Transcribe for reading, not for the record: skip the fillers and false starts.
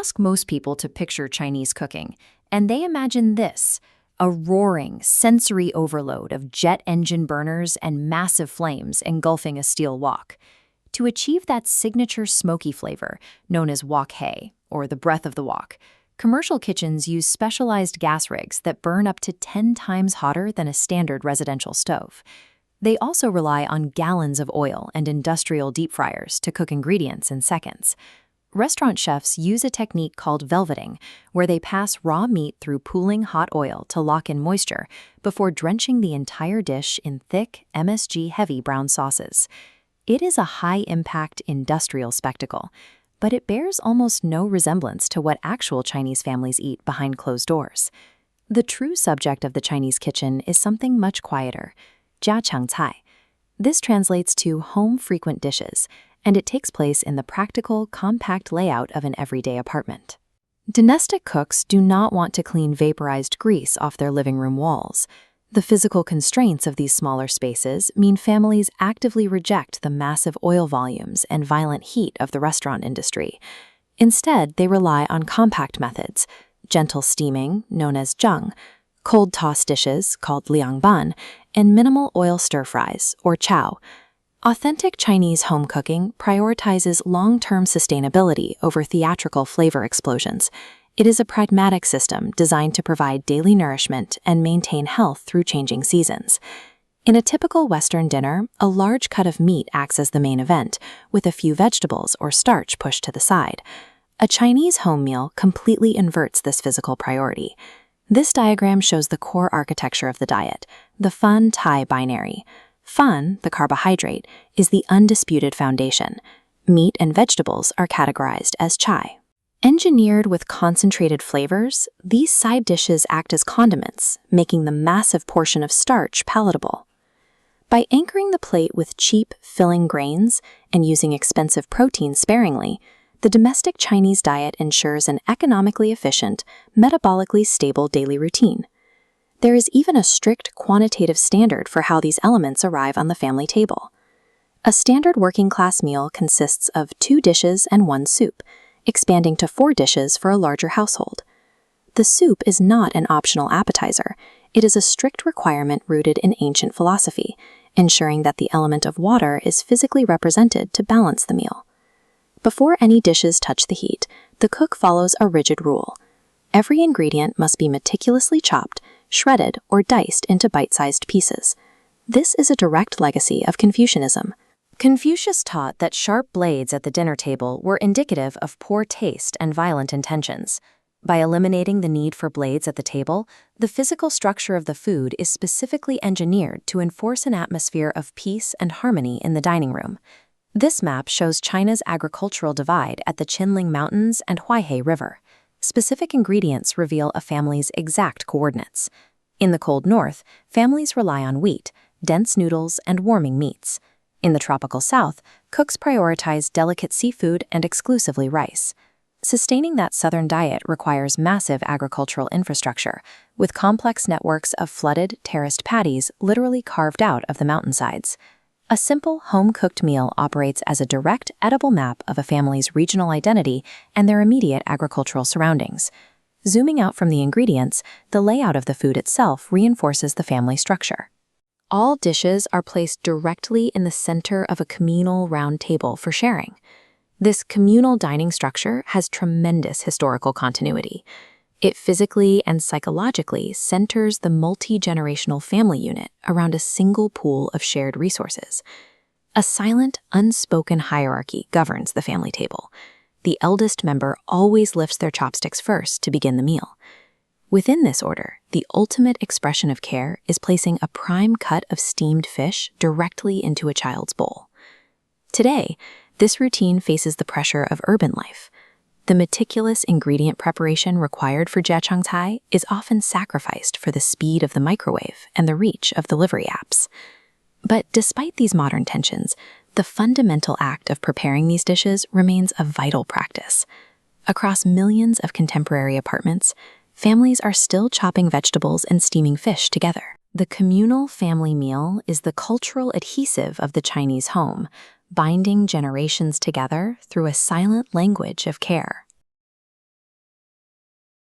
ask most people to picture Chinese cooking, and they imagine this: a roaring, sensory overload of jet engine burners and massive flames engulfing a steel wok. To achieve that signature smoky flavor, known as wok hei, or the breath of the wok, commercial kitchens use specialized gas rigs that burn up to 10 times hotter than a standard residential stove. They also rely on gallons of oil and industrial deep fryers to cook ingredients in seconds. Restaurant chefs use a technique called velveting, where they pass raw meat through pooling hot oil to lock in moisture before drenching the entire dish in thick, MSG-heavy brown sauces. It is a high-impact industrial spectacle, but it bears almost no resemblance to what actual Chinese families eat behind closed doors. The true subject of the Chinese kitchen is something much quieter: jiachang cai. This translates to home frequent dishes, and it takes place in the practical, compact layout of an everyday apartment. Domestic cooks do not want to clean vaporized grease off their living room walls. The physical constraints of these smaller spaces mean families actively reject the massive oil volumes and violent heat of the restaurant industry. Instead, they rely on compact methods: gentle steaming, known as zheng, cold toss dishes, called liangban, and minimal oil stir-fries, or chow. Authentic Chinese home cooking prioritizes long-term sustainability over theatrical flavor explosions. It is a pragmatic system designed to provide daily nourishment and maintain health through changing seasons. In a typical Western dinner, a large cut of meat acts as the main event, with a few vegetables or starch pushed to the side. A Chinese home meal completely inverts this physical priority. This diagram shows the core architecture of the diet, the Fan-Tai binary. Fan, the carbohydrate, is the undisputed foundation. Meat and vegetables are categorized as chai. Engineered with concentrated flavors, these side dishes act as condiments, making the massive portion of starch palatable. By anchoring the plate with cheap, filling grains and using expensive protein sparingly, the domestic Chinese diet ensures an economically efficient, metabolically stable daily routine. There is even a strict quantitative standard for how these elements arrive on the family table. A standard working-class meal consists of 2 dishes and 1 soup, expanding to 4 dishes for a larger household. The soup is not an optional appetizer. It is a strict requirement rooted in ancient philosophy, ensuring that the element of water is physically represented to balance the meal. Before any dishes touch the heat, the cook follows a rigid rule. Every ingredient must be meticulously chopped, shredded, or diced into bite-sized pieces. This is a direct legacy of Confucianism. Confucius taught that sharp blades at the dinner table were indicative of poor taste and violent intentions. By eliminating the need for blades at the table, the physical structure of the food is specifically engineered to enforce an atmosphere of peace and harmony in the dining room. This map shows China's agricultural divide at the Qinling Mountains and Huaihei River. Specific ingredients reveal a family's exact coordinates. In the cold north, families rely on wheat, dense noodles, and warming meats. In the tropical south, cooks prioritize delicate seafood and exclusively rice. Sustaining that southern diet requires massive agricultural infrastructure, with complex networks of flooded, terraced paddies literally carved out of the mountainsides. A simple, home-cooked meal operates as a direct, edible map of a family's regional identity and their immediate agricultural surroundings. Zooming out from the ingredients, the layout of the food itself reinforces the family structure. All dishes are placed directly in the center of a communal round table for sharing. This communal dining structure has tremendous historical continuity. It physically and psychologically centers the multi-generational family unit around a single pool of shared resources. A silent, unspoken hierarchy governs the family table. The eldest member always lifts their chopsticks first to begin the meal. Within this order, the ultimate expression of care is placing a prime cut of steamed fish directly into a child's bowl. Today, this routine faces the pressure of urban life. The meticulous ingredient preparation required for jiachang cai is often sacrificed for the speed of the microwave and the reach of delivery apps. But despite these modern tensions, the fundamental act of preparing these dishes remains a vital practice. Across millions of contemporary apartments, families are still chopping vegetables and steaming fish together. The communal family meal is the cultural adhesive of the Chinese home, binding generations together through a silent language of care.